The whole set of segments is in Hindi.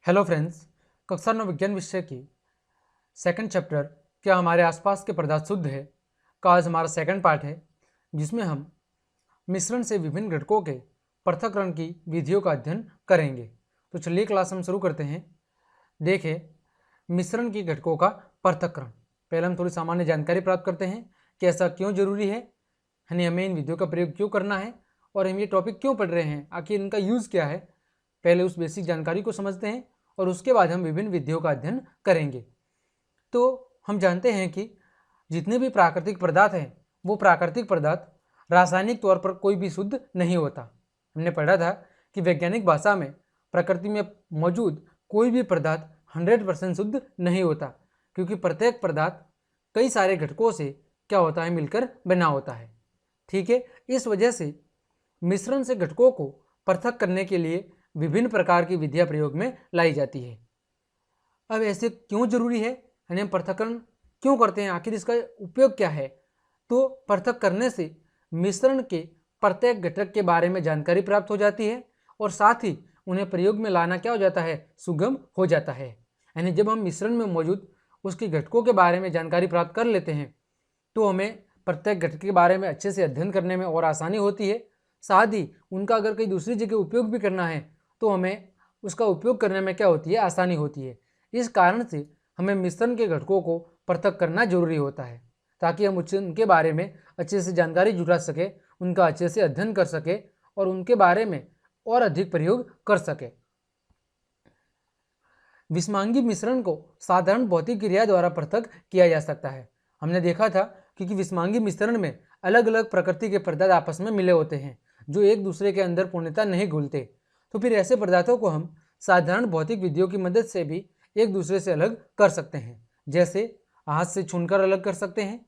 हेलो फ्रेंड्स, कक्षा 9 विज्ञान विषय की सेकंड चैप्टर क्या हमारे आसपास के पदार्थ शुद्ध है का आज हमारा सेकंड पार्ट है, जिसमें हम मिश्रण से विभिन्न घटकों के पृथक्करण की विधियों का अध्ययन करेंगे। तो चलिए क्लास हम शुरू करते हैं। देखें, मिश्रण की घटकों का पृथक्करण। पहले हम थोड़ी सामान्य जानकारी प्राप्त करते हैं कि ऐसा क्यों जरूरी है, यानी हमें इन विधियों का प्रयोग क्यों करना है और हम ये टॉपिक क्यों पढ़ रहे हैं, आखिर इनका यूज़ क्या है। पहले उस बेसिक जानकारी को समझते हैं और उसके बाद हम विभिन्न विधियों का अध्ययन करेंगे। तो हम जानते हैं कि जितने भी प्राकृतिक पदार्थ हैं वो प्राकृतिक पदार्थ रासायनिक तौर पर कोई भी शुद्ध नहीं होता। हमने पढ़ा था कि वैज्ञानिक भाषा में प्रकृति में मौजूद कोई भी पदार्थ 100% शुद्ध नहीं होता, क्योंकि प्रत्येक पदार्थ कई सारे घटकों से क्या होता है, मिलकर बना होता है। ठीक है, इस वजह से मिश्रण से घटकों को पृथक करने के लिए विभिन्न प्रकार की विधियां प्रयोग में लाई जाती है। अब ऐसे क्यों जरूरी है, यानी हम पृथक्करण क्यों करते हैं, आखिर इसका उपयोग क्या है। तो पृथक करने से मिश्रण के प्रत्येक घटक के बारे में जानकारी प्राप्त हो जाती है और साथ ही उन्हें प्रयोग में लाना क्या हो जाता है, सुगम हो जाता है। यानी जब हम मिश्रण में मौजूद उसके घटकों के बारे में जानकारी प्राप्त कर लेते हैं तो हमें प्रत्येक घटक के बारे में अच्छे से अध्ययन करने में और आसानी होती है। साथ ही उनका अगर कहीं दूसरी जगह उपयोग भी करना है तो हमें उसका उपयोग करने में क्या होती है, आसानी होती है। इस कारण से हमें मिश्रण के घटकों को पृथक करना जरूरी होता है, ताकि हम उनके बारे में अच्छे से जानकारी जुटा सके, उनका अच्छे से अध्ययन कर सके और उनके बारे में और अधिक प्रयोग कर सके। विषमांगी मिश्रण को साधारण भौतिक क्रिया द्वारा पृथक किया जा सकता है। हमने देखा था क्योंकि विषमांगी मिश्रण में अलग अलग प्रकृति के पदार्थ आपस में मिले होते हैं जो एक दूसरे के अंदर पूर्णतः नहीं घुलते। तो फिर ऐसे पदार्थों को हम साधारण भौतिक विधियों की मदद से भी एक दूसरे से अलग कर सकते हैं, जैसे हाथ से छूनकर अलग कर सकते हैं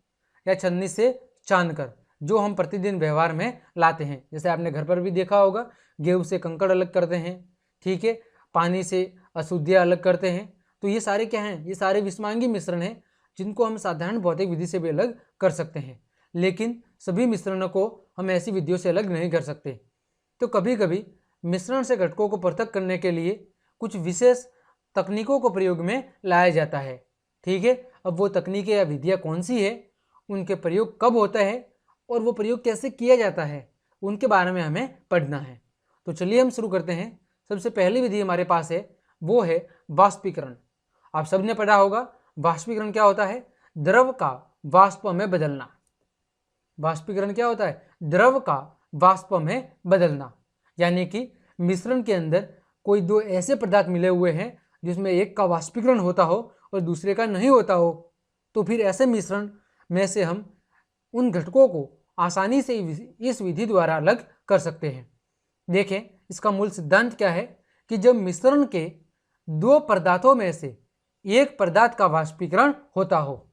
या छन्नी से छानकर, जो हम प्रतिदिन व्यवहार में लाते हैं। जैसे आपने घर पर भी देखा होगा, गेहूं से कंकड़ अलग करते हैं, ठीक है, पानी से अशुद्धियाँ अलग करते हैं। तो ये सारे क्या हैं, ये सारे विषमांगी मिश्रण हैं जिनको हम साधारण भौतिक विधि से भी अलग कर सकते हैं। लेकिन सभी मिश्रणों को हम ऐसी विधियों से अलग नहीं कर सकते। तो कभी कभी मिश्रण से घटकों को पृथक करने के लिए कुछ विशेष तकनीकों को प्रयोग में लाया जाता है। ठीक है, अब वो तकनीकें या विधियाँ कौन सी है, उनके प्रयोग कब होता है और वो प्रयोग कैसे किया जाता है, उनके बारे में हमें पढ़ना है। तो चलिए हम शुरू करते हैं। सबसे पहली विधि हमारे पास है, वो है वाष्पीकरण। आप सबने पढ़ा होगा वाष्पीकरण क्या होता है, द्रव का वाष्प में बदलना। वाष्पीकरण क्या होता है, द्रव का वाष्प में बदलना, यानी कि मिश्रण के अंदर कोई दो ऐसे पदार्थ मिले हुए हैं जिसमें एक का वाष्पीकरण होता हो और दूसरे का नहीं होता हो, तो फिर ऐसे मिश्रण में से हम उन घटकों को आसानी से इस विधि द्वारा अलग कर सकते हैं। देखें, इसका मूल सिद्धांत क्या है कि जब मिश्रण के दो पदार्थों में से एक पदार्थ का वाष्पीकरण होता हो,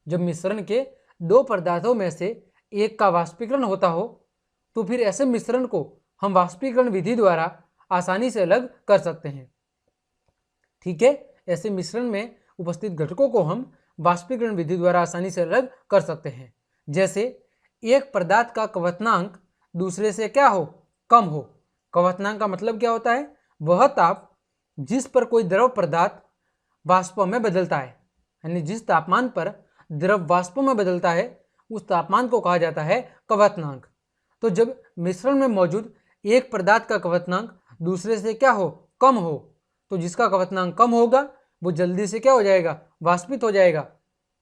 जब मिश्रण के दो पदार्थों में से एक का वाष्पीकरण होता हो, तो फिर ऐसे मिश्रण को हम वाष्पीकरण विधि द्वारा आसानी से अलग कर सकते हैं। ठीक है, ऐसे मिश्रण में उपस्थित घटकों को हम वाष्पीकरण विधि द्वारा आसानी से अलग कर सकते हैं। जैसे एक पदार्थ का क्वथनांक दूसरे से क्या हो, कम हो। क्वथनांक का मतलब क्या होता है, वह ताप जिस पर कोई द्रव पदार्थ वाष्प में बदलता है, यानी जिस तापमान पर द्रव वाष्प में बदलता है उस तापमान को कहा जाता है क्वथनांक। तो जब मिश्रण में मौजूद एक पदार्थ का क्वथनांक दूसरे से क्या हो, कम हो, तो जिसका क्वथनांक कम होगा वो जल्दी से क्या हो जाएगा, वाष्पित हो जाएगा।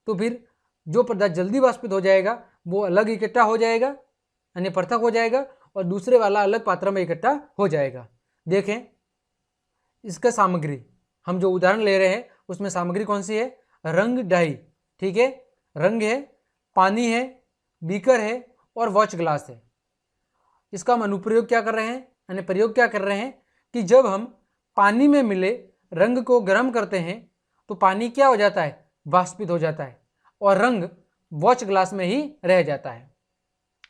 तो फिर जो पदार्थ जल्दी वाष्पित हो जाएगा वो अलग इकट्ठा हो जाएगा, यानी पृथक हो जाएगा, और दूसरे वाला अलग पात्र में इकट्ठा हो जाएगा। देखें, इसका सामग्री हम जो उदाहरण ले रहे हैं उसमें सामग्री कौन सी है, रंग डाई। ठीक है, रंग है, पानी है, बीकर है और वॉच ग्लास है। इसका हम अनुप्रयोग क्या कर रहे हैं, यानी प्रयोग क्या कर रहे हैं कि जब हम पानी में मिले रंग को गर्म करते हैं तो पानी क्या हो जाता है, वाष्पित हो जाता है और रंग वॉच ग्लास में ही रह जाता है।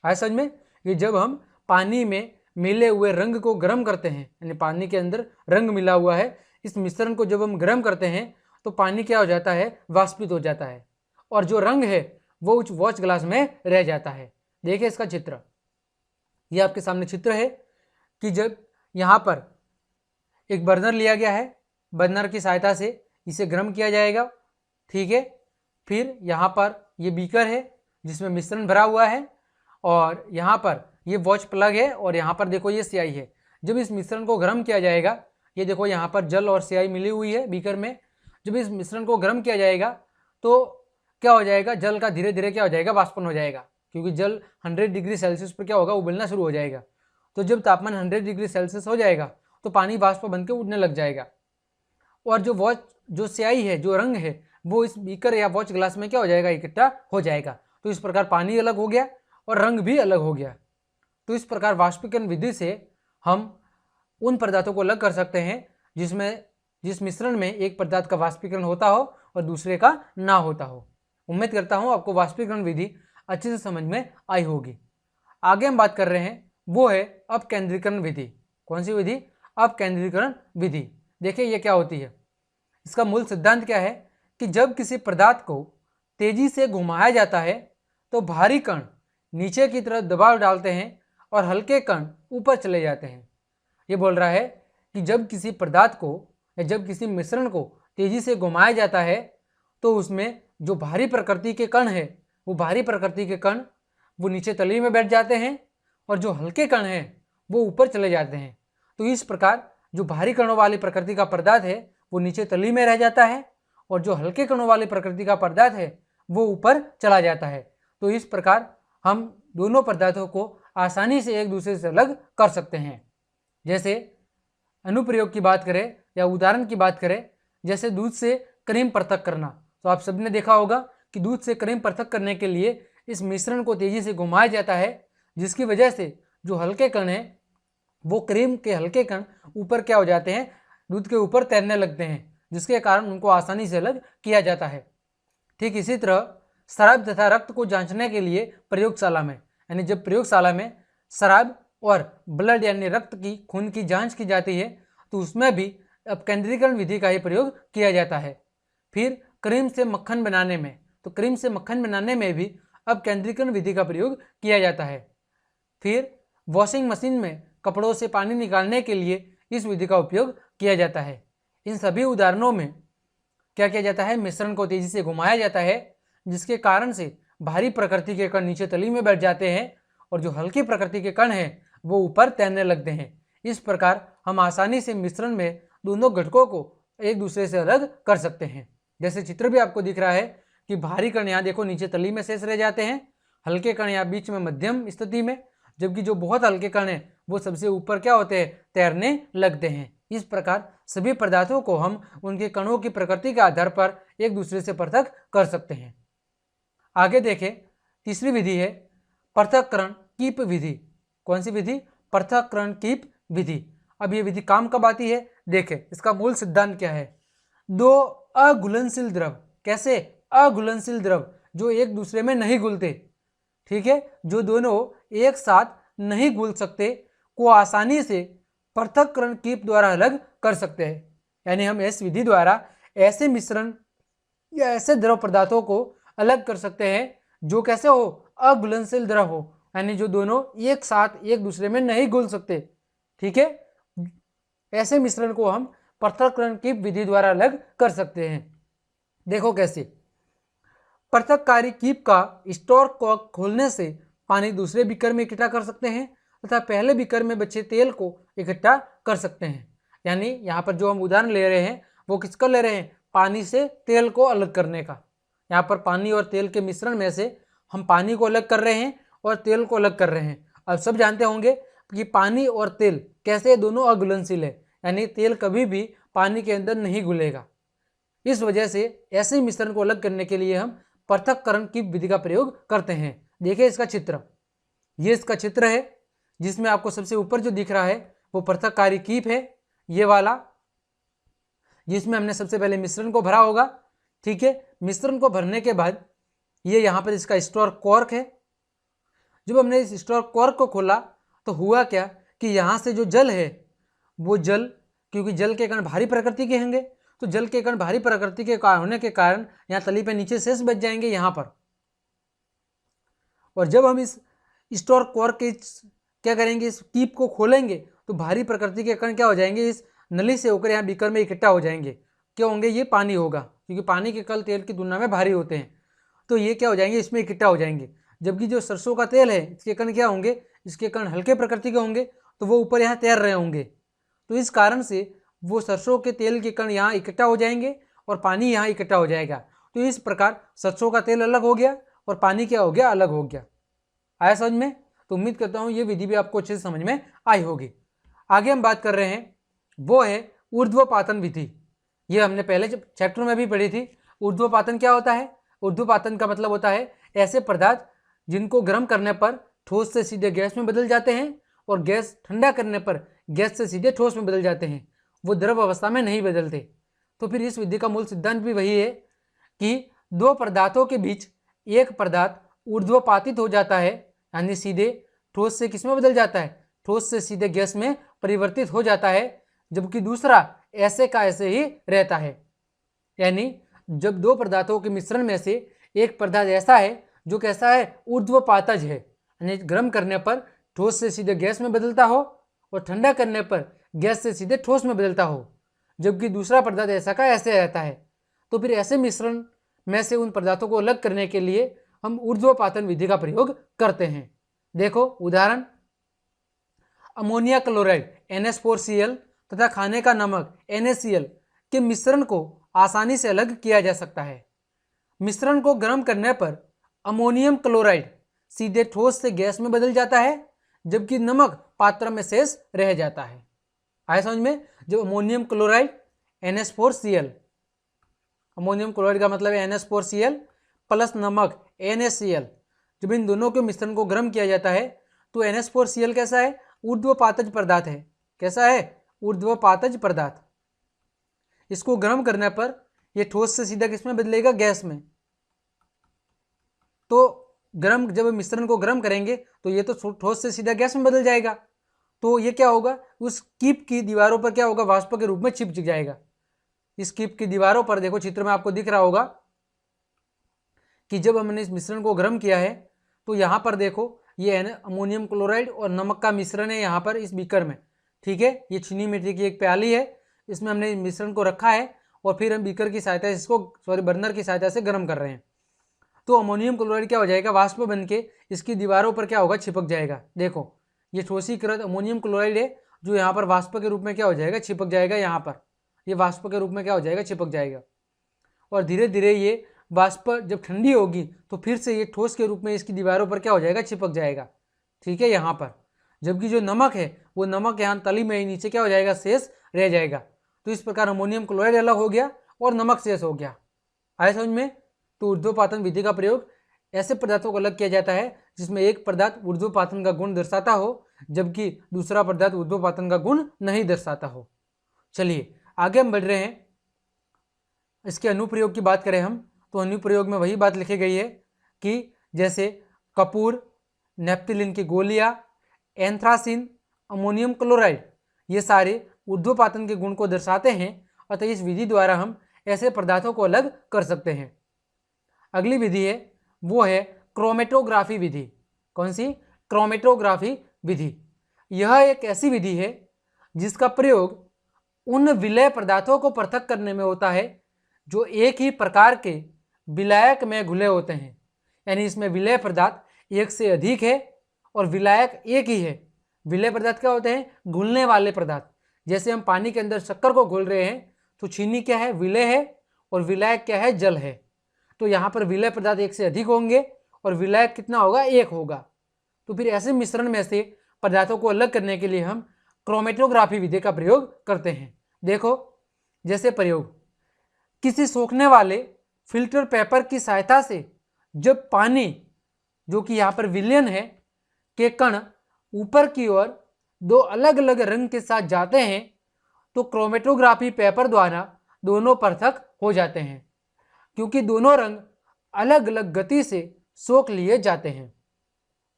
आया समझ में कि जब हम पानी में मिले हुए रंग को गर्म करते हैं, यानी पानी के अंदर रंग मिला हुआ है, इस मिश्रण को जब हम गर्म करते हैं तो पानी क्या हो जाता है, वाष्पित हो जाता है और जो रंग है वो उस वॉच ग्लास में रह जाता है। देखिए इसका चित्र, ये आपके सामने चित्र है कि जब यहाँ पर एक बर्नर लिया गया है, बर्नर की सहायता से इसे गर्म किया जाएगा। ठीक है, फिर यहाँ पर ये बीकर है जिसमें मिश्रण भरा हुआ है, और यहाँ पर ये वॉच प्लग है, और यहाँ पर देखो ये स्याही है। जब इस मिश्रण को गर्म किया जाएगा, ये देखो यहाँ पर जल और स्याही मिली हुई है बीकर में। जब इस मिश्रण को गर्म किया जाएगा तो क्या हो जाएगा, जल का धीरे धीरे क्या हो जाएगा, वाष्पन हो जाएगा, क्योंकि जल 100 डिग्री सेल्सियस पर क्या होगा, उबलना शुरू हो जाएगा। तो जब तापमान 100 डिग्री सेल्सियस हो जाएगा तो पानी वाष्प बनकर उड़ने लग जाएगा, और जो स्याही है, जो रंग है, वो इस बीकर या वॉच ग्लास में क्या हो जाएगा, इकट्ठा हो जाएगा। तो इस प्रकार पानी अलग हो गया और रंग भी अलग हो गया। तो इस प्रकार वाष्पीकरण विधि से हम उन पदार्थों को अलग कर सकते हैं जिस मिश्रण में एक पदार्थ का वाष्पीकरण होता हो और दूसरे का ना होता हो। उम्मीद करता हूं आपको वाष्पीकरण विधि अच्छे से समझ में आई होगी। आगे हम बात कर रहे हैं वो है अपकेंद्रीकरण विधि। कौन सी विधि? अपकेंद्रीकरण विधि। देखिए ये क्या होती है। इसका मूल सिद्धांत क्या है कि जब किसी पदार्थ को तेजी से घुमाया जाता है तो भारी कण नीचे की तरफ दबाव डालते हैं और हल्के कण ऊपर चले जाते हैं। ये बोल रहा है कि जब किसी पदार्थ को या जब किसी मिश्रण को तेजी से घुमाया जाता है तो उसमें जो भारी प्रकृति के कण है, वो भारी प्रकृति के कण वो नीचे तली में बैठ जाते हैं, और जो हल्के कण हैं वो ऊपर चले जाते हैं। तो इस प्रकार जो भारी कणों वाली प्रकृति का पदार्थ है वो नीचे तली में रह जाता है, और जो हल्के कणों वाली प्रकृति का पदार्थ है वो ऊपर चला जाता है। तो इस प्रकार हम दोनों पदार्थों को आसानी से एक दूसरे से अलग कर सकते हैं। जैसे अनुप्रयोग की बात करें या उदाहरण की बात करें, जैसे दूध से क्रीम पृथक करना। तो आप सबने देखा होगा कि दूध से क्रीम पृथक करने के लिए इस मिश्रण को तेजी से घुमाया जाता है, जिसकी वजह से जो हल्के कण हैं वो क्रीम के हल्के कण ऊपर क्या हो जाते हैं, दूध के ऊपर तैरने लगते हैं, जिसके कारण उनको आसानी से अलग किया जाता है। ठीक इसी तरह शराब तथा रक्त को जांचने के लिए प्रयोगशाला में, यानी जब प्रयोगशाला में शराब और ब्लड यानी रक्त की खून की जांच की जाती है तो उसमें भी अपकेंद्रीकरण विधि का ही प्रयोग किया जाता है। फिर क्रीम से मक्खन बनाने में, तो क्रीम से मक्खन बनाने में भी अपकेंद्रीकरण विधि का प्रयोग किया जाता है। फिर वॉशिंग मशीन में कपड़ों से पानी निकालने के लिए इस विधि का उपयोग किया जाता है। इन सभी उदाहरणों में क्या किया जाता है, मिश्रण को तेजी से घुमाया जाता है, जिसके कारण से भारी प्रकृति के कण नीचे तली में बैठ जाते हैं और जो हल्की प्रकृति के कण हैं वो ऊपर तैरने लगते हैं। इस प्रकार हम आसानी से मिश्रण में दोनों घटकों को एक दूसरे से अलग कर सकते हैं। जैसे चित्र भी आपको दिख रहा है कि भारी कण यहाँ देखो नीचे तली में शेष रह जाते हैं, हल्के कण यहाँ बीच में मध्यम स्थिति में, जबकि जो बहुत हल्के कण हैं वो सबसे ऊपर क्या होते हैं, तैरने लगते हैं। इस प्रकार सभी पदार्थों को हम उनके कणों की प्रकृति के आधार पर एक दूसरे से पृथक कर सकते हैं। आगे देखें, तीसरी विधि है पृथक्करण कीप विधि। कौन सी विधि? पृथक्करण कीप विधि। अब ये विधि काम कब आती है? देखें इसका मूल सिद्धांत क्या है। दो अघुलनशील द्रव, कैसे? अघुलनशील द्रव जो एक दूसरे में नहीं घुलते, ठीक है, जो दोनों एक साथ नहीं घुल सकते, को आसानी से पृथक्करण कीप द्वारा अलग कर सकते हैं। यानी हम इस विधि द्वारा ऐसे मिश्रण या ऐसे द्रव पदार्थों को अलग कर सकते हैं जो कैसे हो, अघुलनशील द्रव हो, यानी जो दोनों एक साथ एक दूसरे में नहीं घुल सकते। ठीक है, ऐसे मिश्रण को हम पृथक्करण की विधि द्वारा अलग कर सकते हैं। देखो कैसे। पृथक्कारी कीप का स्टोर कॉर्क खोलने से पानी दूसरे बीकर में इकट्ठा कर सकते हैं तथा पहले बीकर में बचे तेल को इकट्ठा कर सकते हैं। यानी यहाँ पर जो हम उदाहरण ले रहे हैं वो किसका ले रहे हैं, पानी से तेल को अलग करने का। यहाँ पर पानी और तेल के मिश्रण में से हम पानी को अलग कर रहे हैं और तेल को अलग कर रहे हैं। अब सब जानते होंगे कि पानी और तेल कैसे दोनों अघुलनशील है, यानी तेल कभी भी पानी के अंदर नहीं घुलेगा। इस वजह से ऐसे मिश्रण को अलग करने के लिए हम पृथक्करण की विधि का प्रयोग करते हैं। देखिए इसका चित्र, ये इसका चित्र है जिसमें आपको सबसे ऊपर जो दिख रहा है वो पृथक्कारी कीप है, ये वाला, जिसमें हमने सबसे पहले मिश्रण को भरा होगा। ठीक है, मिश्रण को भरने के बाद ये यहाँ पर इसका स्टोर कॉर्क है। जब हमने इस स्टोर कॉर्क को खोला तो हुआ क्या कि यहाँ से जो जल है वो जल, क्योंकि जल के कण भारी प्रकृति के होंगे, तो जल के कण भारी प्रकृति के होने के कारण यहाँ तली पे नीचे शेष बच जाएंगे यहाँ पर। और जब हम इस स्टोर कॉर्क के क्या करेंगे, इस कीप को खोलेंगे तो भारी प्रकृति के कण क्या हो जाएंगे, इस नली से होकर यहाँ बीकर में इकट्ठा हो जाएंगे। क्या होंगे? ये पानी होगा, क्योंकि पानी के कण तेल की तुलना में भारी होते हैं, तो ये क्या हो जाएंगे? इसमें इकट्ठा हो जाएंगे। जबकि जो सरसों का तेल है, इसके कण क्या होंगे? इसके कण हल्के प्रकृति के होंगे, तो वो ऊपर यहाँ तैर रहे होंगे। तो इस कारण से वो सरसों के तेल के कण यहाँ इकट्ठा हो जाएंगे और पानी यहाँ इकट्ठा हो जाएगा। तो इस प्रकार सरसों का तेल अलग हो गया और पानी क्या हो गया? अलग हो गया। आया समझ में? तो उम्मीद करता हूँ ये विधि भी आपको अच्छे से समझ में आई होगी। आगे हम बात कर रहे हैं, वो है ऊर्ध्वपातन विधि। ये हमने पहले चैप्टर में भी पढ़ी थी। ऊर्ध्वपातन क्या होता है? ऊर्ध्वपातन का मतलब होता है ऐसे पदार्थ जिनको गर्म करने पर ठोस से सीधे गैस में बदल जाते हैं और गैस ठंडा करने पर गैस से सीधे ठोस में बदल जाते हैं, वो द्रव अवस्था में नहीं बदलते। तो फिर इस विधि का मूल सिद्धांत भी वही है कि दो पदार्थों के बीच एक पदार्थ ऊर्ध्वपातित हो जाता है, यानी सीधे ठोस से किस में बदल जाता है? ठोस से सीधे गैस में परिवर्तित हो जाता है, जबकि दूसरा ऐसे का ऐसे ही रहता है। यानी जब दो पदार्थों के मिश्रण में से एक पदार्थ ऐसा है जो कैसा है? ऊर्ध्वपातज है, यानी गर्म करने पर ठोस से सीधे गैस में बदलता हो और ठंडा करने पर गैस से सीधे ठोस में बदलता हो, जबकि दूसरा पदार्थ ऐसा का ऐसे रहता है। तो फिर ऐसे मिश्रण में से उन पदार्थों को अलग करने के लिए हम ऊर्ध्वपातन विधि का प्रयोग करते हैं। देखो उदाहरण, अमोनिया क्लोराइड NH4Cl तथा खाने का नमक NaCl के मिश्रण को आसानी से अलग किया जा सकता है। मिश्रण को गर्म करने पर अमोनियम क्लोराइड सीधे ठोस से गैस में बदल जाता है, जबकि नमक पात्र में शेष रह जाता है। आया समझ में? जब ammonium chloride NH4Cl, ammonium chloride का मतलब है NH4Cl प्लस नमक NaCl, जब इन दोनों के मिश्रण को गर्म किया जाता है तो NH4Cl कैसा है? ऊर्ध्वपातज पदार्थ है। कैसा है? ऊर्ध्वपातज पदार्थ। इसको गर्म करने पर यह ठोस से सीधा किसमें बदलेगा? गैस में। तो जब मिश्रण को गर्म करेंगे तो ये तो ठोस से सीधा गैस में बदल जाएगा। तो ये क्या होगा? उस कीप की दीवारों पर क्या होगा? वाष्प के रूप में चिपक जाएगा। इस कीप की दीवारों पर देखो, चित्र में आपको दिख रहा होगा कि जब हमने इस मिश्रण को गर्म किया है तो यहाँ पर देखो, ये है ना अमोनियम क्लोराइड और नमक का मिश्रण है यहाँ पर इस बीकर में। ठीक है, ये चीनी मिट्टी की एक प्याली है, इसमें हमने मिश्रण को रखा है और फिर हम बीकर की सहायता से इसको बर्नर की सहायता से गर्म कर रहे हैं। तो अमोनियम क्लोराइड क्या हो जाएगा? वाष्प बन के इसकी दीवारों पर क्या होगा? चिपक जाएगा। देखो ये ठोसीकृत अमोनियम क्लोराइड है जो यहाँ पर वाष्प के रूप में क्या हो जाएगा? चिपक जाएगा। यहाँ पर ये वाष्प के रूप में क्या हो जाएगा? चिपक जाएगा। और धीरे धीरे ये वाष्प जब ठंडी होगी तो फिर से ये ठोस के रूप में इसकी दीवारों पर क्या हो जाएगा? चिपक जाएगा। ठीक है, यहाँ पर। जबकि जो नमक है वो नमक यहाँ तली में ही नीचे क्या हो जाएगा? शेष रह जाएगा। तो इस प्रकार अमोनियम क्लोराइड अलग हो गया और नमक शेष हो गया। आया समझ में? तो ऊर्ध्वपातन विधि का प्रयोग ऐसे पदार्थों को अलग किया जाता है जिसमें एक पदार्थ ऊर्ध्वपातन का गुण दर्शाता हो, जबकि दूसरा पदार्थ ऊर्ध्वपातन का गुण नहीं दर्शाता हो। चलिए आगे हम बढ़ रहे हैं। इसके अनुप्रयोग की बात करें हम तो अनुप्रयोग में वही बात लिखी गई है कि जैसे कपूर, नेप्थिलिन की गोलियां, एंथ्रासिन, अमोनियम क्लोराइड, ये सारे ऊर्ध्वपातन के गुण को दर्शाते हैं। अतः इस विधि द्वारा हम ऐसे पदार्थों को अलग कर सकते हैं। अगली विधि है वो है क्रोमेटोग्राफी विधि। कौन सी? क्रोमेटोग्राफी विधि। यह एक ऐसी विधि है जिसका प्रयोग उन विलय पदार्थों को पृथक करने में होता है जो एक ही प्रकार के विलायक में घुले होते हैं। यानी इसमें विलय पदार्थ एक से अधिक है और विलायक एक ही है। विलय पदार्थ क्या होते हैं? घुलने वाले पदार्थ। जैसे हम पानी के अंदर शक्कर को घोल रहे हैं तो चीनी क्या है? विलय है और विलायक क्या है? जल है। तो यहाँ पर विलय पदार्थ एक से अधिक होंगे और विलायक कितना होगा? एक होगा। तो फिर ऐसे मिश्रण में से पदार्थों को अलग करने के लिए हम क्रोमेटोग्राफी विधि का प्रयोग करते हैं। देखो जैसे प्रयोग, किसी सोखने वाले फिल्टर पेपर की सहायता से जब पानी, जो कि यहाँ पर विलयन है, के कण ऊपर की ओर दो अलग अलग रंग के साथ जाते हैं तो क्रोमेटोग्राफी पेपर द्वारा दोनों पृथक हो जाते हैं, क्योंकि दोनों रंग अलग अलग गति से सोख लिए जाते हैं।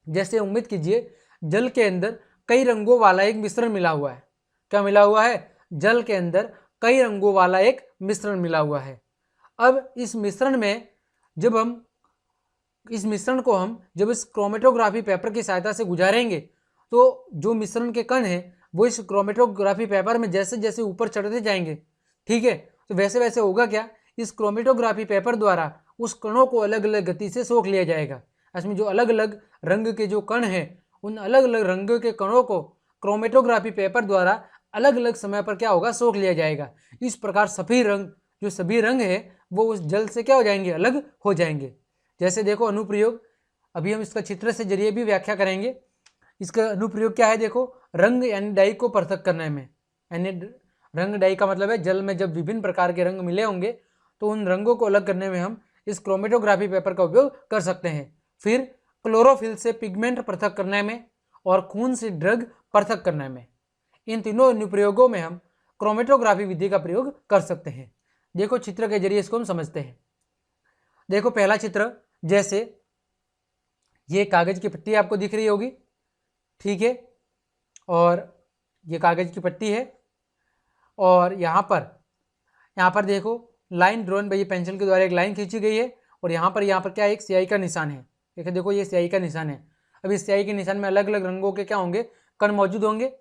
जैसे उम्मीद कीजिए जल के अंदर कई रंगों वाला एक मिश्रण मिला हुआ है। क्या मिला हुआ है? जल के अंदर कई रंगों वाला एक मिश्रण मिला हुआ है। अब इस मिश्रण को हम जब इस क्रोमेटोग्राफी पेपर की सहायता से गुजारेंगे तो जो मिश्रण के कण हैं वो इस क्रोमेटोग्राफी पेपर में जैसे जैसे ऊपर चढ़ते जाएंगे, ठीक है, तो वैसे वैसे होगा क्या, इस क्रोमेटोग्राफी पेपर द्वारा उस कणों को अलग अलग गति से सोख लिया जाएगा। इसमें जो अलग अलग रंग के जो कण हैं, उन अलग अलग रंग के कणों को क्रोमेटोग्राफी पेपर द्वारा अलग अलग समय पर क्या होगा, सोख लिया जाएगा। इस प्रकार सभी रंग है वो उस जल से क्या हो जाएंगे, अलग हो जाएंगे। जैसे देखो अनुप्रयोग, अभी हम इसका चित्र से जरिए भी व्याख्या करेंगे। इसका अनुप्रयोग क्या है, देखो, रंग यानी डाई को पृथक करने में, यानी रंग डाई का मतलब है जल में जब विभिन्न प्रकार के रंग मिले होंगे तो उन रंगों को अलग करने में हम इस क्रोमेटोग्राफी पेपर का उपयोग कर सकते हैं। फिर क्लोरोफिल से पिगमेंट पृथक करने में और खून से ड्रग पृथक करने में, इन तीनों अनुप्रयोगों में हम क्रोमेटोग्राफी विधि का प्रयोग कर सकते हैं। देखो चित्र के जरिए इसको हम समझते हैं। देखो पहला चित्र, जैसे ये कागज की पट्टी आपको दिख रही होगी, ठीक है, और ये कागज की पट्टी है और यहाँ पर देखो लाइन ड्रॉन बाई पेंसिल के द्वारा एक लाइन खींची गई है और यहाँ पर क्या एक स्याही का निशान है, देखो ये स्याही का निशान है। अब इस स्याही के निशान में अलग अलग रंगों के क्या होंगे, कण मौजूद होंगे,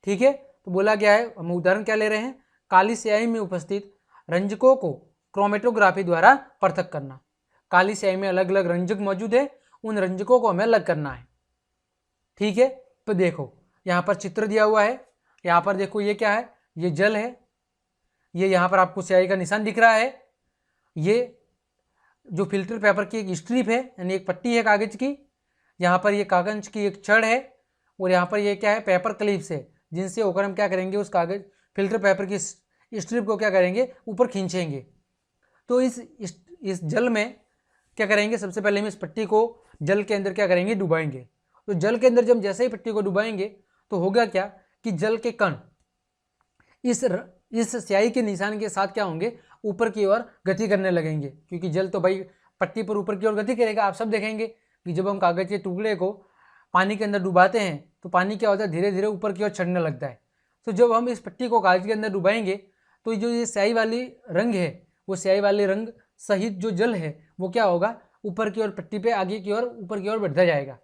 ठीक है। तो बोला गया है, हम उदाहरण क्या ले रहे हैं, काली स्याही में उपस्थित रंजकों को क्रोमेटोग्राफी द्वारा पृथक करना। काली स्याही में अलग अलग रंजक मौजूद है, उन रंजकों को हमें अलग करना है, ठीक है। तो देखो यहाँ पर चित्र दिया हुआ है, यहाँ पर देखो ये क्या है, ये जल है, ये यहाँ पर आपको स्याही का निशान दिख रहा है, ये जो फिल्टर पेपर की एक स्ट्रिप है यानी एक पट्टी है कागज की, यहाँ पर ये कागज की एक छड़ है और यहाँ पर ये क्या है, पेपर क्लिप्स है, जिनसे होकर हम क्या करेंगे, उस कागज फिल्टर पेपर की स्ट्रिप को क्या करेंगे, ऊपर खींचेंगे। तो इस जल में क्या करेंगे, सबसे पहले हम इस पट्टी को जल के अंदर क्या करेंगे, डुबाएंगे। तो जल के अंदर जब जैसे ही पट्टी को डुबाएंगे तो होगा क्या कि जल के कण इस स्याही के निशान के साथ क्या होंगे, ऊपर की ओर गति करने लगेंगे, क्योंकि जल तो भाई पट्टी पर ऊपर की ओर गति करेगा। आप सब देखेंगे कि जब हम कागज के टुकड़े को पानी के अंदर डुबाते हैं तो पानी क्या होता है, धीरे धीरे ऊपर की ओर चढ़ने लगता है। तो जब हम इस पट्टी को कागज के अंदर डुबाएंगे तो जो ये स्याही वाली रंग है, वो स्याही वाले रंग सहित जो जल है वो क्या होगा, ऊपर की ओर पट्टी पे आगे की ओर ऊपर की ओर बढ़ता जाएगा।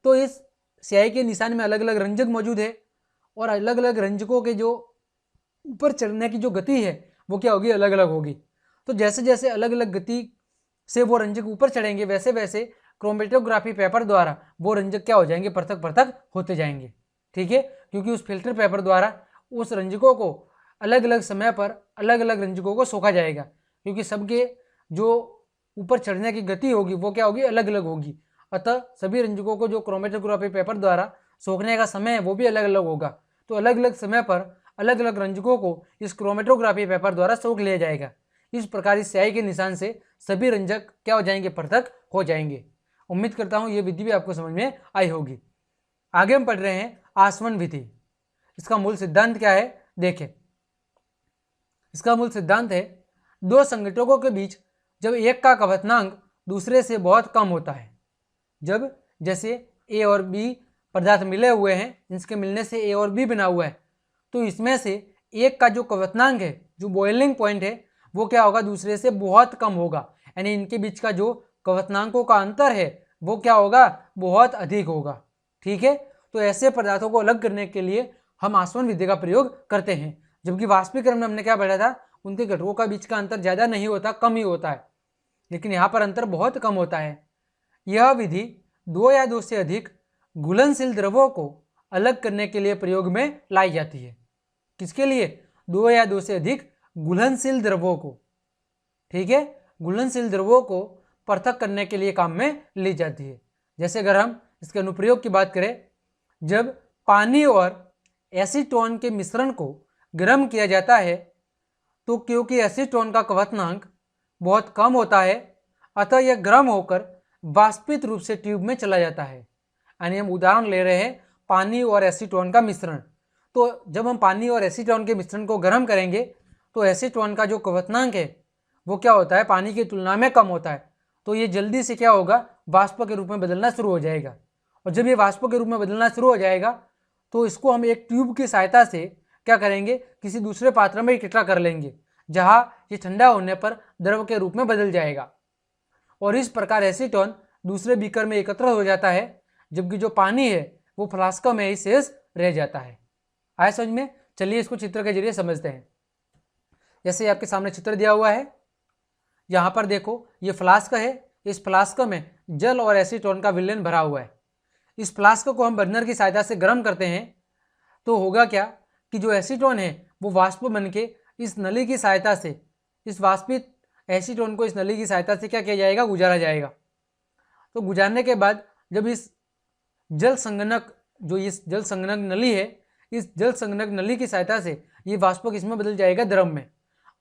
तो इस स्याही के निशान में अलग अलग रंजक मौजूद है और अलग अलग रंजकों के जो ऊपर चढ़ने की जो गति है वो क्या होगी, अलग अलग होगी। तो जैसे जैसे अलग अलग गति से वो रंजक ऊपर चढ़ेंगे वैसे वैसे क्रोमेटोग्राफी पेपर द्वारा वो रंजक क्या हो जाएंगे, पृथक पृथक होते जाएंगे, ठीक है। क्योंकि उस फिल्टर पेपर द्वारा उस रंजकों को अलग अलग समय पर अलग अलग रंजकों को सोखा जाएगा, क्योंकि सबके जो ऊपर चढ़ने की गति होगी वो क्या होगी, अलग अलग होगी। अतः सभी रंजकों को जो क्रोमेटोग्राफी पेपर द्वारा सोखने का समय है वो भी अलग अलग होगा। तो अलग अलग समय पर अलग अलग रंजकों को इस क्रोमेटोग्राफी पेपर द्वारा सोख लिया जाएगा। इस प्रकार इस स्याही के निशान से सभी रंजक क्या हो जाएंगे, पृथक हो जाएंगे। उम्मीद करता हूँ ये विधि भी आपको समझ में आई होगी। आगे हम पढ़ रहे हैं आसवन विधि। इसका मूल सिद्धांत क्या है, देखें। इसका मूल सिद्धांत है, दो संघटकों के बीच जब एक का कवचनांक दूसरे से बहुत कम होता है, जब जैसे ए और बी पदार्थ मिले हुए हैं, इनके मिलने से ए और बी बना हुआ है, तो इसमें से एक का जो कवचनांक है, जो बॉइलिंग पॉइंट है, वो क्या होगा, दूसरे से बहुत कम होगा। यानी इनके बीच का जो कवचनांकों का अंतर है वो क्या होगा, बहुत अधिक होगा, ठीक है। तो ऐसे पदार्थों को अलग करने के लिए हम आसवन विधि का प्रयोग करते हैं। जबकि वाष्पीकरण में हमने क्या पढ़ा था, उनके घटकों का बीच का अंतर ज़्यादा नहीं होता, कम ही होता है, लेकिन यहाँ पर अंतर बहुत कम होता है। यह विधि दो या दो से अधिक घुलनशील द्रवों को अलग करने के लिए प्रयोग में लाई जाती है। किसके लिए, दो या दो से अधिक घुलनशील द्रवों को, ठीक है, घुलनशील द्रवों को पृथक करने के लिए काम में ली जाती है। जैसे अगर हम इसके अनुप्रयोग की बात करें, जब पानी और एसीटोन के मिश्रण को गर्म किया जाता है तो क्योंकि एसीटोन का कवचनांक बहुत कम होता है, अतः यह गर्म होकर वाष्पित रूप से ट्यूब में चला जाता है। यानी हम उदाहरण ले रहे हैं पानी और एसीटोन का मिश्रण। तो जब हम पानी और एसीटोन के मिश्रण को गर्म करेंगे तो एसीटोन का जो कवचनांक है वो क्या होता है, पानी की तुलना में कम होता है। तो ये जल्दी से क्या होगा, वाष्प के रूप में बदलना शुरू हो जाएगा। और जब ये वाष्प के रूप में बदलना शुरू हो जाएगा तो इसको हम एक ट्यूब की सहायता से क्या करेंगे, किसी दूसरे पात्र में इकट्ठा कर लेंगे, जहाँ ये ठंडा होने पर द्रव के रूप में बदल जाएगा। और इस प्रकार एसीटोन दूसरे बीकर में एकत्र हो जाता है, जबकि जो पानी है वो फ्लास्क में ही शेष रह जाता है। आया समझ में? चलिए इसको चित्र के जरिए समझते हैं। जैसे आपके सामने चित्र दिया हुआ है, यहाँ पर देखो ये फ्लास्क है, इस फ्लास्क में जल और एसीटोन का विलयन भरा हुआ है। इस फ्लास्क को हम बर्नर की सहायता से गर्म करते हैं तो होगा क्या कि जो एसीटोन है वो वाष्प बन के इस नली की सहायता से, इस वाष्पित एसीटोन को इस नली की सहायता से क्या किया जाएगा, गुजारा जाएगा। तो गुजारने के बाद जब इस जल संगणक, जो इस जल संगणक नली है, इस जल संगणक नली की सहायता से ये वाष्प किसमें बदल जाएगा, द्रव में।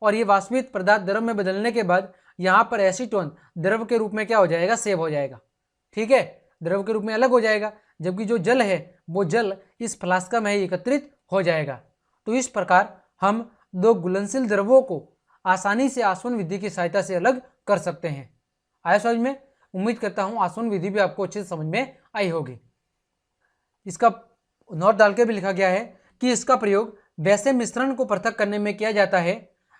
और ये वाष्पित पदार्थ द्रव में बदलने के बाद यहाँ पर एसीटोन द्रव के रूप में क्या हो जाएगा, सेव हो जाएगा। ठीक है, द्रव के रूप में अलग हो जाएगा, जबकि जो जल है वो जल इस फ्लास्क में एकत्रित हो जाएगा। तो इस प्रकार हम दो घुलनशील द्रवों को आसानी से आसवन विधि की सहायता से अलग कर सकते हैं। आया समझ में? उम्मीद करता हूँ आसवन विधि भी आपको अच्छे से समझ में आई होगी। इसका नोट डाल के भी लिखा गया है कि इसका प्रयोग वैसे मिश्रण को पृथक करने में किया जाता है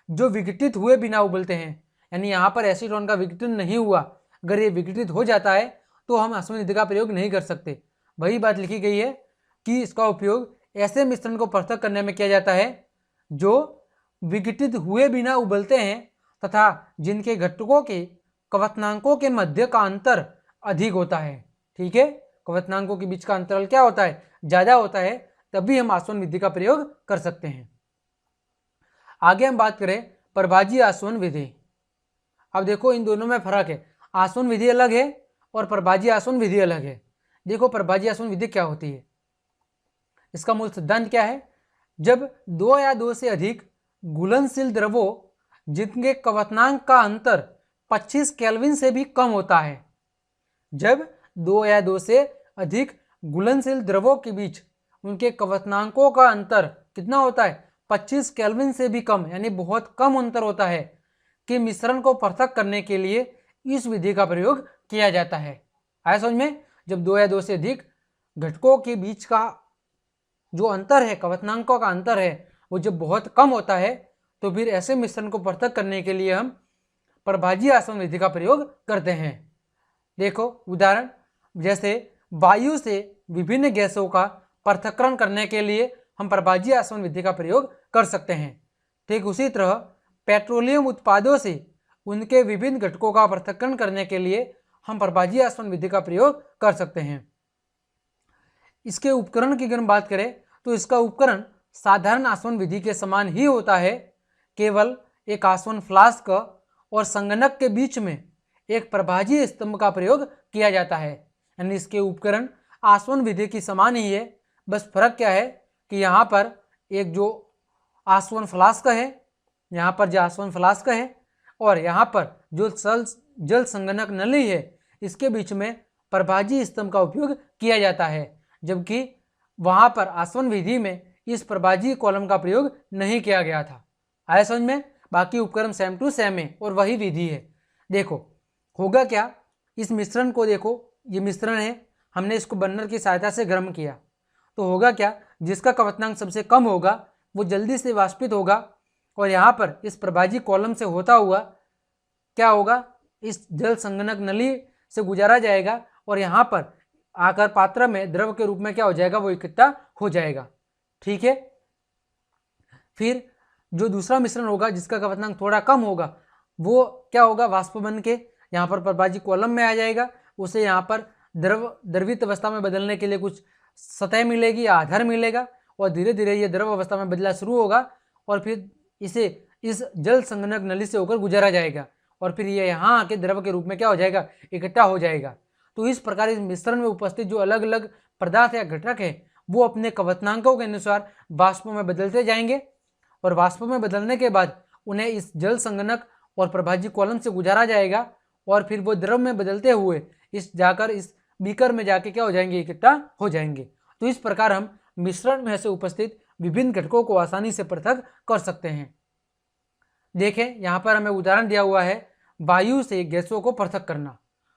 जो विघटित हुए बिना उबलते हैं। यानी यहाँ पर एसीटोन का विघटन नहीं हुआ, अगर ये विघटित हो जाता है तो हम आसवन विधि का प्रयोग नहीं कर सकते। वही बात लिखी गई है कि इसका उपयोग ऐसे मिश्रण को पृथक करने में किया जाता है जो विघटित हुए बिना उबलते हैं तथा जिनके घटकों के क्वथनांकों के मध्य का अंतर अधिक होता है। ठीक है, क्वथनांकों के बीच का अंतराल क्या होता है, ज्यादा होता है, तभी हम आसवन विधि का प्रयोग कर सकते हैं। आगे हम बात करें प्रभाजी आसवन विधि। अब देखो इन दोनों में फर्क है, आसवन विधि अलग है और प्रभाजी आसवन विधि अलग है। देखो प्रभाजी आसवन विधि क्या होती है, इसका मूल सिद्धांत क्या है। जब दो या दो से अधिक घुलनशील द्रवों जिनके क्वथनांक का अंतर 25 केल्विन से भी कम होता है, जब दो या दो से अधिक घुलनशील द्रवों के बीच उनके क्वथनांकों का अंतर कितना होता है, 25 केल्विन से भी कम, यानी बहुत कम अंतर होता है, कि मिश्रण को पृथक करने के लिए इस विधि का प्रयोग किया जाता है। आया समझ में? जब दो या दो से अधिक घटकों के बीच का जो अंतर है, क्वथनांकों का अंतर है, वो जब बहुत कम होता है तो फिर ऐसे मिश्रण को पृथक करने के लिए हम प्रभाजी आसवन विधि का प्रयोग करते हैं। देखो उदाहरण, जैसे वायु से विभिन्न गैसों का पृथक्करण करने के लिए हम प्रभाजी आसवन विधि का प्रयोग कर सकते हैं। ठीक उसी तरह पेट्रोलियम उत्पादों से उनके विभिन्न घटकों का पृथक्करण करने के लिए हम प्रभाजी आसवन विधि का प्रयोग कर सकते हैं। इसके उपकरण की अगर हम बात करें तो इसका उपकरण साधारण आसवन विधि के समान ही होता है, केवल एक आसवन फ्लास्क और संगणक के बीच में एक प्रभाजी स्तंभ का प्रयोग किया जाता है। यानी इसके उपकरण आसवन विधि की समान ही है, बस फर्क क्या है कि यहाँ पर एक जो आसवन फ्लास्क है, यहाँ पर जो आसवन फ्लास्क है और यहाँ पर जो जल संगणक नली है, इसके बीच में प्रभाजी स्तंभ का उपयोग किया जाता है, जबकि वहाँ पर आसवन विधि में इस प्रभाजी कॉलम का प्रयोग नहीं किया गया था। आया समझ में? बाकी उपकरण सेम टू सेम है और वही विधि है। देखो होगा क्या, इस मिश्रण को देखो, ये मिश्रण है, हमने इसको बर्नर की सहायता से गर्म किया, तो होगा क्या, जिसका क्वथनांक सबसे कम होगा वो जल्दी से वाष्पित होगा और यहाँ पर इस प्रभाजी कॉलम से होता हुआ क्या होगा, इस जल संगणक नली से गुजारा जाएगा और यहाँ पर आकर पात्र में द्रव के रूप में क्या हो जाएगा, वो इकट्ठा हो जाएगा। ठीक है, फिर जो दूसरा मिश्रण होगा जिसका क्वथनांक थोड़ा कम होगा, वो क्या होगा, वाष्प बन के यहाँ पर प्रभाजी कॉलम में आ जाएगा, उसे यहाँ पर द्रवित अवस्था में बदलने के लिए कुछ सतह मिलेगी या आधार मिलेगा और धीरे धीरे ये द्रव अवस्था में बदला शुरू होगा और फिर इसे इस जल संगणक नली से होकर गुजारा जाएगा और फिर ये यहाँ आके द्रव के रूप में क्या हो जाएगा, इकट्ठा हो जाएगा। तो इस प्रकार इस मिश्रण में उपस्थित जो अलग अलग पदार्थ या घटक है वो अपने क्वथनांकों के अनुसार वाष्पों में बदलते जाएंगे और वाष्पों में बदलने के बाद उन्हें इस जल संगणक और प्रभाजी कॉलम से गुजारा जाएगा और फिर वो द्रव में बदलते हुए इस बीकर में जाके क्या हो जाएंगे, इकट्ठा हो जाएंगे। तो इस प्रकार हम मिश्रण में से उपस्थित विभिन्न घटकों को आसानी से पृथक कर सकते हैं। देखें यहाँ पर हमें उदाहरण दिया हुआ है वायु से गैसों को पृथक करना।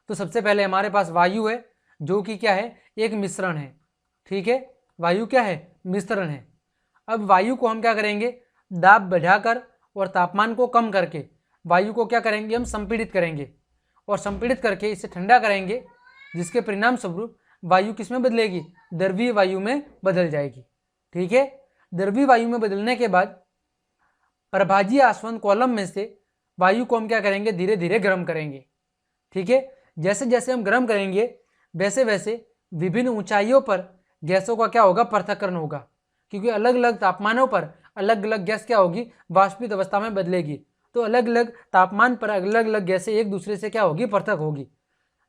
तो सबसे पहले हमारे पास वायु है जो कि क्या है, एक मिश्रण है। ठीक है, वायु क्या है, मिश्रण है। अब वायु को हम क्या करेंगे, दाब बढ़ाकर और तापमान को कम करके वायु को क्या करेंगे, हम संपीड़ित करेंगे और संपीड़ित करके इसे ठंडा करेंगे, जिसके परिणाम स्वरूप वायु किस में बदलेगी, द्रवीय वायु में बदल जाएगी। ठीक है, द्रवीय वायु में बदलने के बाद प्रभाजीय आसवन कॉलम में से वायु को हम क्या करेंगे, धीरे धीरे गर्म करेंगे। ठीक है, जैसे जैसे हम गर्म करेंगे वैसे वैसे विभिन्न ऊंचाइयों पर गैसों का क्या होगा, पृथक्करण होगा, क्योंकि अलग अलग तापमानों पर अलग अलग गैस क्या होगी, वाष्पित अवस्था में बदलेगी। तो अलग अलग तापमान पर अलग अलग गैसें एक दूसरे से क्या होगी, पृथक होगी।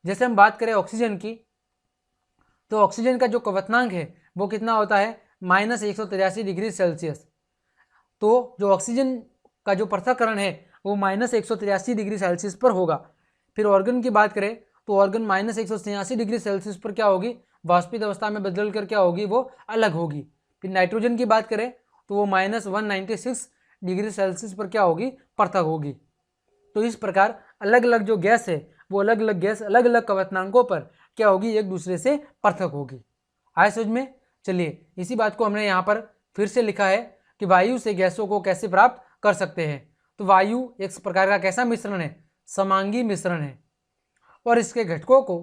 जैसे हम बात करें ऑक्सीजन की, तो ऑक्सीजन का जो क्वथनांक है वो कितना होता है, -183 डिग्री सेल्सियस। तो जो ऑक्सीजन का जो पृथक्करण है वो -183 डिग्री सेल्सियस पर होगा। फिर ऑर्गन की बात करें तो ऑर्गन -186 डिग्री सेल्सियस पर क्या होगी, वाष्पित अवस्था में बदल कर क्या होगी, वो अलग होगी। फिर नाइट्रोजन की बात करें तो वो -196 डिग्री सेल्सियस पर क्या होगी, पृथक होगी। तो इस प्रकार अलग अलग जो गैस है वो अलग अलग गैस अलग अलग क्वथनांकों पर क्या होगी, एक दूसरे से पृथक होगी। आए समझ में? चलिए इसी बात को हमने यहाँ पर फिर से लिखा है कि वायु से गैसों को कैसे प्राप्त कर सकते हैं। तो वायु एक प्रकार का कैसा मिश्रण है, समांगी मिश्रण है, और इसके घटकों को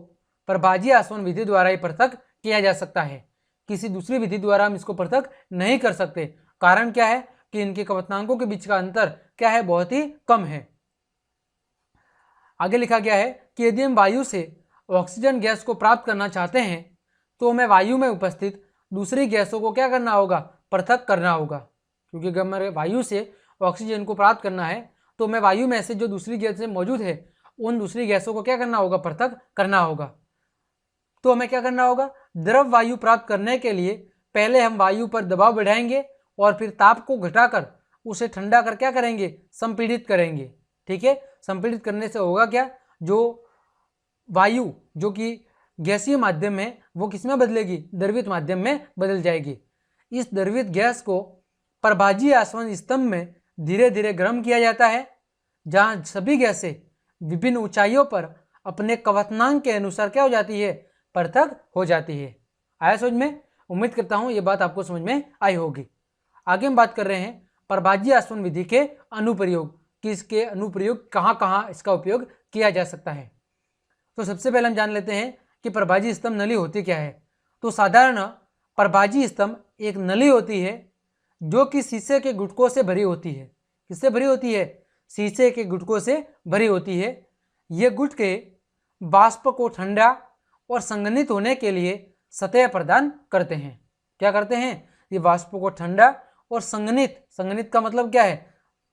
प्रभाजीय आसवन विधि द्वारा ही पृथक किया जा सकता है। किसी दूसरी विधि द्वारा हम इसको पृथक नहीं कर सकते। कारण क्या है कि इनके क्वथनांकों के बीच का अंतर क्या है, बहुत ही कम है। आगे लिखा गया है कि यदि हम वायु से ऑक्सीजन गैस को प्राप्त करना चाहते हैं तो हमें वायु में उपस्थित दूसरी गैसों को क्या करना होगा, पृथक करना होगा। क्योंकि अगर हमें वायु से ऑक्सीजन को प्राप्त करना है तो हमें वायु में से जो दूसरी गैसें मौजूद है उन दूसरी गैसों को क्या करना होगा, पृथक करना होगा। तो हमें क्या करना होगा, द्रव वायु प्राप्त करने के लिए पहले हम वायु पर दबाव बढ़ाएंगे और फिर ताप को घटाकर उसे ठंडा कर क्या करेंगे, संपीड़ित करेंगे। ठीक है, संपीड़ित करने से होगा क्या, जो वायु जो कि गैसीय माध्यम में वो किस में बदलेगी, द्रवित माध्यम में बदल जाएगी। इस द्रवित गैस को प्रभाजीय आसवन स्तंभ में धीरे धीरे गर्म किया जाता है, जहां सभी गैसें विभिन्न ऊंचाइयों पर अपने क्वथनांक के अनुसार क्या हो जाती है, पृथक हो जाती है। आया समझ में? उम्मीद करता हूं ये बात आपको समझ में आई होगी। आगे हम बात कर रहे हैं प्रभाजीय आसवन विधि के अनुप्रयोग, कि इसके अनुप्रयोग कहाँ कहाँ इसका उपयोग किया जा सकता है। तो सबसे पहले हम जान लेते हैं कि प्रभाजीय स्तंभ नली होती क्या है। तो साधारण प्रभाजीय स्तंभ एक नली होती है जो कि शीशे के गुटकों से भरी होती है। किससे भरी होती है, शीशे के गुटकों से भरी होती है। ये गुटके वाष्प को ठंडा और संघनित होने के लिए सतह प्रदान करते हैं। क्या करते हैं, ये वाष्प को ठंडा और संघनित, संघनित का मतलब क्या है,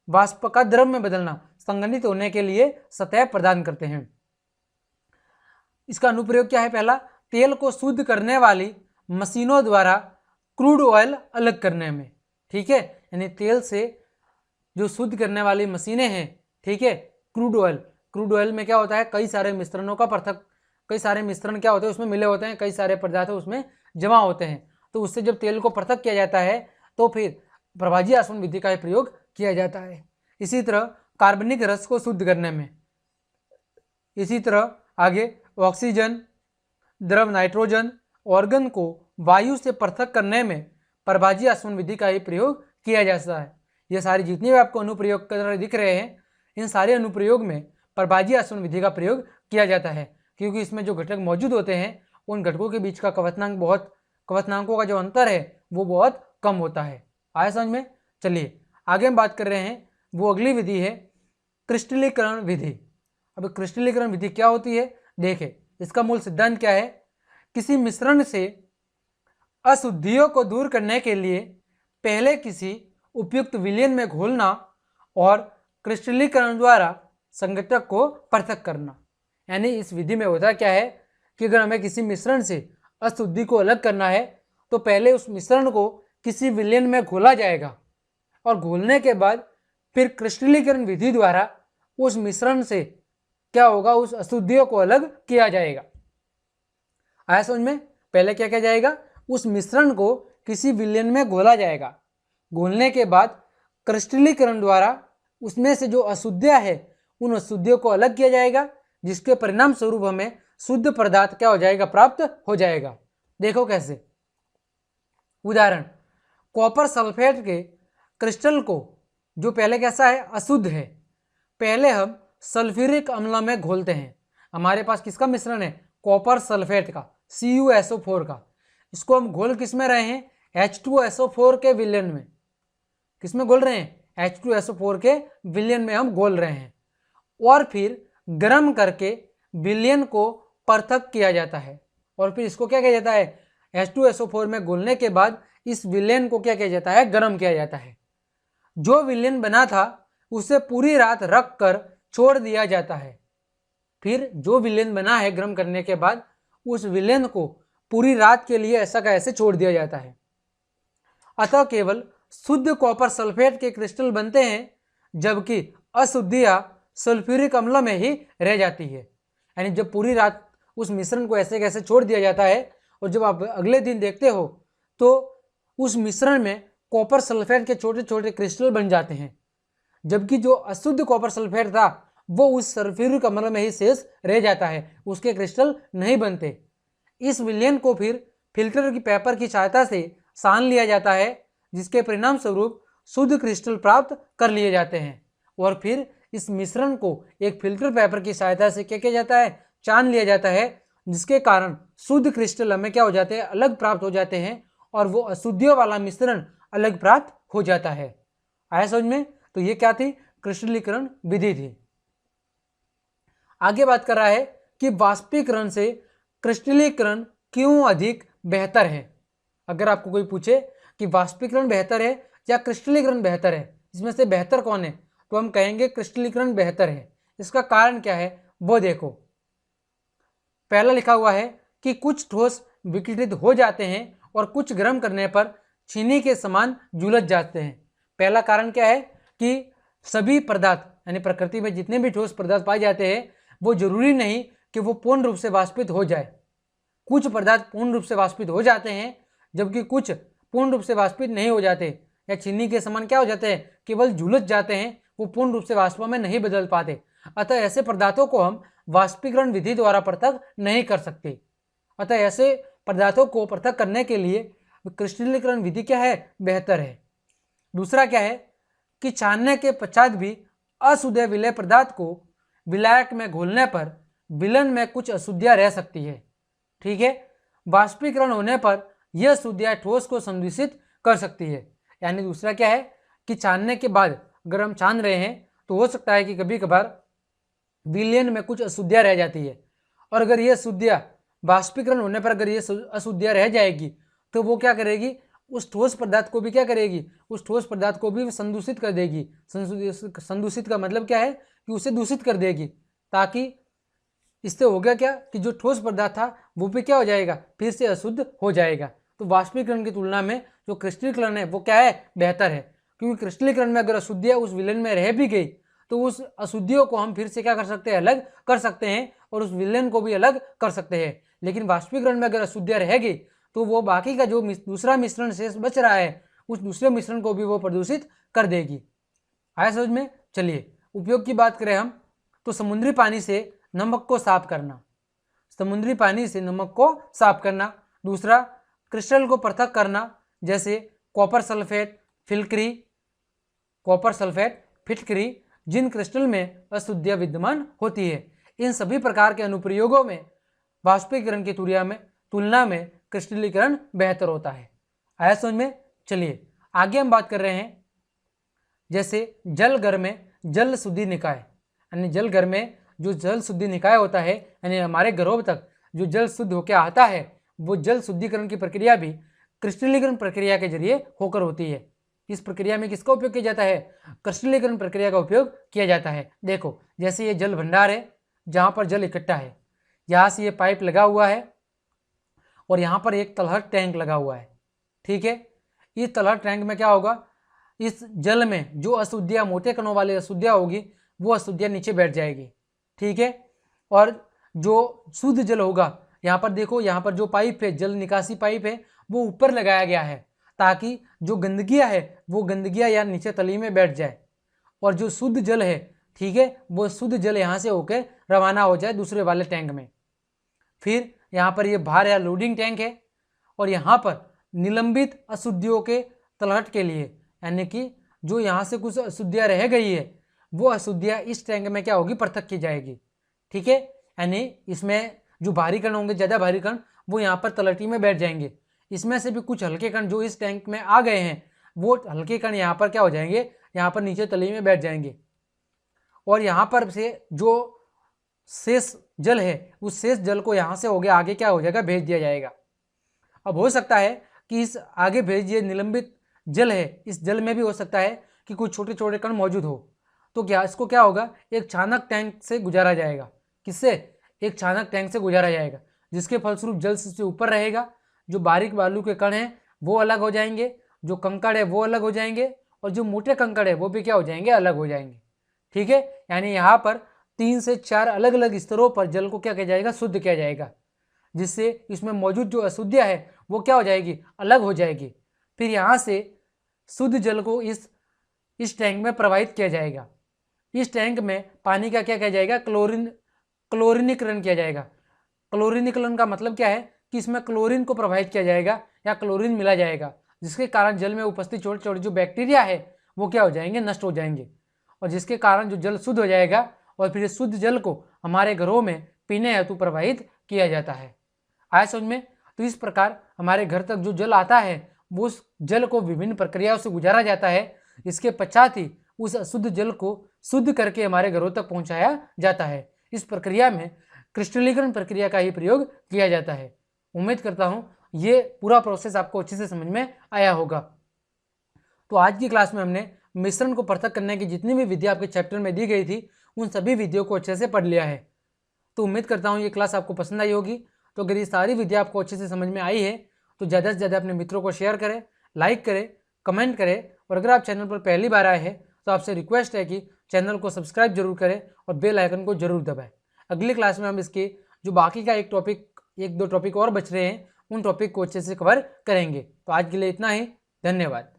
वाष्प का द्रव में बदलना, संघनित होने के लिए सतह प्रदान करते हैं। इसका अनुप्रयोग क्या है, पहला, तेल को शुद्ध करने वाली मशीनों द्वारा क्रूड ऑयल अलग करने में। ठीक है, यानी तेल से जो शुद्ध करने वाली मशीनें हैं, ठीक है, क्रूड ऑयल, क्रूड ऑयल में क्या होता है, कई सारे मिश्रणों का पृथक, कई सारे मिश्रण क्या होते हैं उसमें मिले होते हैं, कई सारे पदार्थ उसमें जमा होते हैं। तो उससे जब तेल को पृथक किया जाता है तो फिर प्रभाजीय आसवन विधि का प्रयोग किया जाता है। इसी तरह कार्बनिक रस को शुद्ध करने में, इसी तरह आगे ऑक्सीजन, द्रव नाइट्रोजन, ऑर्गन को वायु से पृथक करने में प्रभाजीय आसवन विधि का ही प्रयोग किया जाता है। ये सारी जितने भी आपको अनुप्रयोग कर दिख रहे हैं, इन सारे अनुप्रयोग में प्रभाजीय आसवन विधि का प्रयोग किया जाता है, क्योंकि इसमें जो घटक मौजूद होते हैं उन घटकों के बीच का क्वथनांकों का जो अंतर है वो बहुत कम होता है। आया समझ में? चलिए आगे हम बात कर रहे हैं, वो अगली विधि है क्रिस्टलीकरण विधि। अब क्रिस्टलीकरण विधि क्या होती है, देखें इसका मूल सिद्धांत क्या है। किसी मिश्रण से अशुद्धियों को दूर करने के लिए पहले किसी उपयुक्त विलयन में घोलना और क्रिस्टलीकरण द्वारा संघटक को पृथक करना। यानी इस विधि में होता क्या है कि अगर हमें किसी मिश्रण से अशुद्धि को अलग करना है तो पहले उस मिश्रण को किसी विलयन में घोला जाएगा और घोलने के बाद फिर क्रिस्टलीकरण विधि द्वारा उस मिश्रण से क्या होगा, उस अशुद्धियों को अलग किया जाएगा। आया समझ में? पहले क्या किया जाएगा, उस मिश्रण को किसी विलयन में घोला जाएगा, घोलने के बाद क्रिस्टलीकरण द्वारा उसमें से जो अशुद्धियां है उन अशुद्धियों को अलग किया जाएगा, जिसके परिणाम स्वरूप हमें शुद्ध पदार्थ क्या हो जाएगा, प्राप्त हो जाएगा। देखो कैसे, उदाहरण, कॉपर सल्फेट के क्रिस्टल को जो पहले कैसा है, अशुद्ध है, पहले हम सल्फ्यूरिक अम्ल में घोलते हैं। हमारे पास किसका मिश्रण है, कॉपर सल्फेट का, CuSO4 का। इसको हम घोल किस में रहे हैं, H2SO4 के विलयन में, किसमें घोल रहे हैं, H2SO4 के विलयन में हम घोल रहे हैं, और फिर गर्म करके विलयन को पृथक किया जाता है। और फिर इसको क्या किया जाता है, H2SO4 में घोलने के बाद इस विलयन को क्या किया जाता है, गर्म किया जाता है। जो विलयन बना था उसे पूरी रात रख कर छोड़ दिया जाता है। फिर जो विलयन बना है गर्म करने के बाद, उस विलयन को पूरी रात के लिए ऐसा का ऐसे छोड़ दिया जाता है। अतः केवल शुद्ध कॉपर सल्फेट के क्रिस्टल बनते हैं, जबकि अशुद्धियां सल्फ्यूरिक अम्ल में ही रह जाती है। यानी जब पूरी रात उस मिश्रण को ऐसे कैसे छोड़ दिया जाता है और जब आप अगले दिन देखते हो तो उस मिश्रण में कॉपर सल्फेट के छोटे छोटे क्रिस्टल बन जाते हैं, जबकि जो अशुद्ध कॉपर सल्फेट था वो उस सल्फ्यूरिक अम्ल में ही शेष रह जाता है, उसके क्रिस्टल नहीं बनते। इस विलयन को फिर फिल्टर की पेपर की सहायता से सान लिया जाता है, जिसके परिणाम स्वरूप शुद्ध क्रिस्टल प्राप्त कर लिए जाते हैं। और फिर इस मिश्रण को एक फिल्टर पेपर की सहायता से क्या किया जाता है, छान लिया जाता है, जिसके कारण शुद्ध क्रिस्टल हमें क्या हो जाते हैं, अलग प्राप्त हो जाते हैं, और वो अशुद्धियों वाला मिश्रण अलग प्राप्त हो जाता है। आया समझ में? तो ये क्या थी, क्रिस्टलीकरण विधि थी। आगे बात कर रहा है कि वाष्पीकरण से क्रिस्टलीकरण क्यों अधिक बेहतर है। अगर आपको कोई पूछे कि वाष्पीकरण बेहतर है या क्रिस्टलीकरण बेहतर है, इसमें से बेहतर कौन है, तो हम कहेंगे क्रिस्टलीकरण बेहतर है। इसका कारण क्या है वो देखो। पहला लिखा हुआ है कि कुछ ठोस विघटित हो जाते हैं और कुछ गर्म करने पर चीनी के समान झुलस जाते हैं। पहला कारण क्या है कि सभी पदार्थ यानी प्रकृति में जितने भी ठोस पदार्थ पाए जाते हैं वो जरूरी नहीं कि वो पूर्ण रूप से वाष्पित हो जाए। कुछ पदार्थ पूर्ण रूप से वाष्पित हो जाते हैं, जबकि कुछ पूर्ण रूप से वाष्पित नहीं हो जाते, या चीनी के समान क्या हो जाते हैं, केवल झुलस जाते हैं, वो पूर्ण रूप से वाष्प में नहीं बदल पाते। अतः ऐसे पदार्थों को हम वाष्पीकरण विधि द्वारा पृथक नहीं कर सकते। अतः ऐसे पदार्थों को पृथक करने के लिए क्रिस्टलीकरण विधि क्या है, बेहतर है। दूसरा क्या है कि छानने के पश्चात भी अशुद्ध विलय पदार्थ को विलायक में घोलने पर विलयन में कुछ अशुद्धियां रह सकती है। ठीक है, वाष्पीकरण होने पर यह अशुद्धियां ठोस को संदूषित कर सकती है। यानी दूसरा क्या है कि छानने के बाद अगर हम छान रहे हैं तो हो सकता है कि कभी कभार विलयन में कुछ अशुद्धियां रह जाती है, और अगर ये अशुद्धियां वाष्पीकरण होने पर अगर ये अशुद्धियां रह जाएगी तो वो क्या करेगी, उस ठोस पदार्थ को भी क्या करेगी, उस ठोस पदार्थ को भी संदूषित कर देगी। संदूषित का मतलब क्या है कि उसे दूषित कर देगी, ताकि इससे हो गया क्या कि जो ठोस पदार्थ था वो भी क्या हो जाएगा, फिर से अशुद्ध हो जाएगा। तो वाष्पीकरण की तुलना में जो क्रिस्टलीकरण है वो क्या है, बेहतर है। क्योंकि क्रिस्टलीकरण में अगर अशुद्धियां उस विलयन में रह भी गई तो उस अशुद्धियों को हम फिर से क्या कर सकते हैं, अलग कर सकते हैं, और उस विलयन को भी अलग कर सकते हैं। लेकिन वाष्पीकरण में अगर अशुद्धियां रह गई तो वो बाकी का जो दूसरा मिश्रण शेष बच रहा है उस दूसरे मिश्रण को भी वो प्रदूषित कर देगी। आया समझ में? चलिए उपयोग की बात करें हम तो समुद्री पानी से नमक को साफ करना, समुद्री पानी से नमक को साफ करना। दूसरा क्रिस्टल को पृथक करना, जैसे कॉपर सल्फेट फिटकरी, कॉपर सल्फेट फिटकरी, जिन क्रिस्टल में अशुद्धियां विद्यमान होती है। इन सभी प्रकार के अनुप्रयोगों में वाष्पीकरण की तुलना में क्रिस्टलीकरण बेहतर होता है। आया समझ में? चलिए आगे हम बात कर रहे हैं, जैसे जल घर में जल शुद्धि निकाय, यानी जल घर में जो जल शुद्धि निकाय होता है, यानी हमारे घरों तक जो जल शुद्ध होकर आता है, वो जल शुद्धिकरण की प्रक्रिया भी क्रिस्टलीकरण प्रक्रिया के जरिए होकर होती है। इस प्रक्रिया में किसका उपयोग किया जाता है, क्रिस्टलीकरण प्रक्रिया का उपयोग किया जाता है। देखो जैसे ये जल भंडार है जहाँ पर जल इकट्ठा है, यहाँ से ये पाइप लगा हुआ है और यहाँ पर एक तलहट टैंक लगा हुआ है। ठीक है, इस तलहट टैंक में क्या होगा, इस जल में जो अशुद्धियाँ, मोटे कणों वाली अशुद्धियाँ होगी वो अशुद्धियाँ नीचे बैठ जाएगी। ठीक है, और जो शुद्ध जल होगा, यहाँ पर देखो, यहाँ पर जो पाइप है, जल निकासी पाइप है, वो ऊपर लगाया गया है ताकि जो गंदगियाँ है वो गंदगियाँ या नीचे तली में बैठ जाए, और जो शुद्ध जल है, ठीक है, वो शुद्ध जल यहाँ से होकर रवाना हो जाए दूसरे वाले टैंक में। फिर यहाँ पर ये भार या लोडिंग टैंक है, और यहाँ पर निलंबित अशुद्धियों के तलहट के लिए, यानी कि जो यहाँ से कुछ अशुद्धियाँ रह गई है वो अशुद्धियाँ इस टैंक में क्या होगी, पृथक की जाएगी। ठीक है, यानी इसमें जो भारी कण होंगे, ज़्यादा भारी कण, वो यहाँ पर तलहटी में बैठ जाएंगे। इसमें से भी कुछ हल्के कण जो इस टैंक में आ गए हैं, वो हल्के कण यहाँ पर क्या हो जाएंगे, यहाँ पर नीचे तली में बैठ जाएंगे, और यहाँ पर से जो शेष जल है उस शेष जल को यहाँ से हो गया आगे क्या हो जाएगा, भेज दिया जाएगा। अब हो सकता है कि इस आगे भेज दिए निलंबित जल है, इस जल में भी हो सकता है कि कुछ छोटे छोटे कण मौजूद हो, तो क्या इसको क्या होगा, एक छानक टैंक से गुजारा जाएगा। किससे, एक छानक टैंक से गुजारा जाएगा, जिसके फलस्वरूप जल से ऊपर रहेगा, जो बारीक बालू के कण हैं वो अलग हो जाएंगे, जो कंकड़ है वो अलग हो जाएंगे, और जो मोटे कंकड़ है वो भी क्या हो जाएंगे, अलग हो जाएंगे। ठीक है, यानी यहाँ पर 3 से 4 अलग अलग स्तरों पर जल को क्या किया जाएगा, शुद्ध किया जाएगा, जिससे इसमें मौजूद जो अशुद्धियाँ है वो क्या हो जाएगी, अलग हो जाएगी। फिर यहाँ से शुद्ध जल को इस टैंक में प्रवाहित किया जाएगा। इस टैंक में पानी का क्या किया जाएगा, क्लोरीनीकरण किया जाएगा। क्लोरीनीकरण का मतलब क्या है कि इसमें क्लोरीन को प्रवाहित किया जाएगा या क्लोरीन मिला जाएगा, जिसके कारण जल में उपस्थित छोटे छोटे जो बैक्टीरिया है वो क्या हो जाएंगे, नष्ट हो जाएंगे, और जिसके कारण जो जल शुद्ध हो जाएगा, और फिर इस शुद्ध जल को हमारे घरों में पीने हेतु प्रवाहित किया जाता है। आया समझ में? तो इस प्रकार हमारे घर तक जो जल आता है वो उस जल को विभिन्न प्रक्रियाओं से गुजारा जाता है। इसके पश्चात ही उस अशुद्ध जल को शुद्ध करके हमारे घरों तक पहुंचाया जाता है। इस प्रक्रिया में क्रिस्टलीकरण प्रक्रिया का ही प्रयोग किया जाता है। उम्मीद करता हूं ये पूरा प्रोसेस आपको अच्छे से समझ में आया होगा। तो आज की क्लास में हमने मिश्रण को पृथक करने की जितनी भी विधियां आपके चैप्टर में दी गई थी उन सभी विधियों को अच्छे से पढ़ लिया है। तो उम्मीद करता हूँ ये क्लास आपको पसंद आई होगी। तो अगर ये सारी विधियां आपको अच्छे से समझ में आई है तो ज़्यादा से ज़्यादा अपने मित्रों को शेयर करें, लाइक करें, कमेंट करें, और अगर आप चैनल पर पहली बार आए हैं तो आपसे रिक्वेस्ट है कि चैनल को सब्सक्राइब जरूर करें और बेल आइकन को जरूर दबाएं। अगली क्लास में हम इसके जो बाकी का एक दो टॉपिक और बच रहे हैं उन टॉपिक को अच्छे से कवर करेंगे। तो आज के लिए इतना ही, धन्यवाद।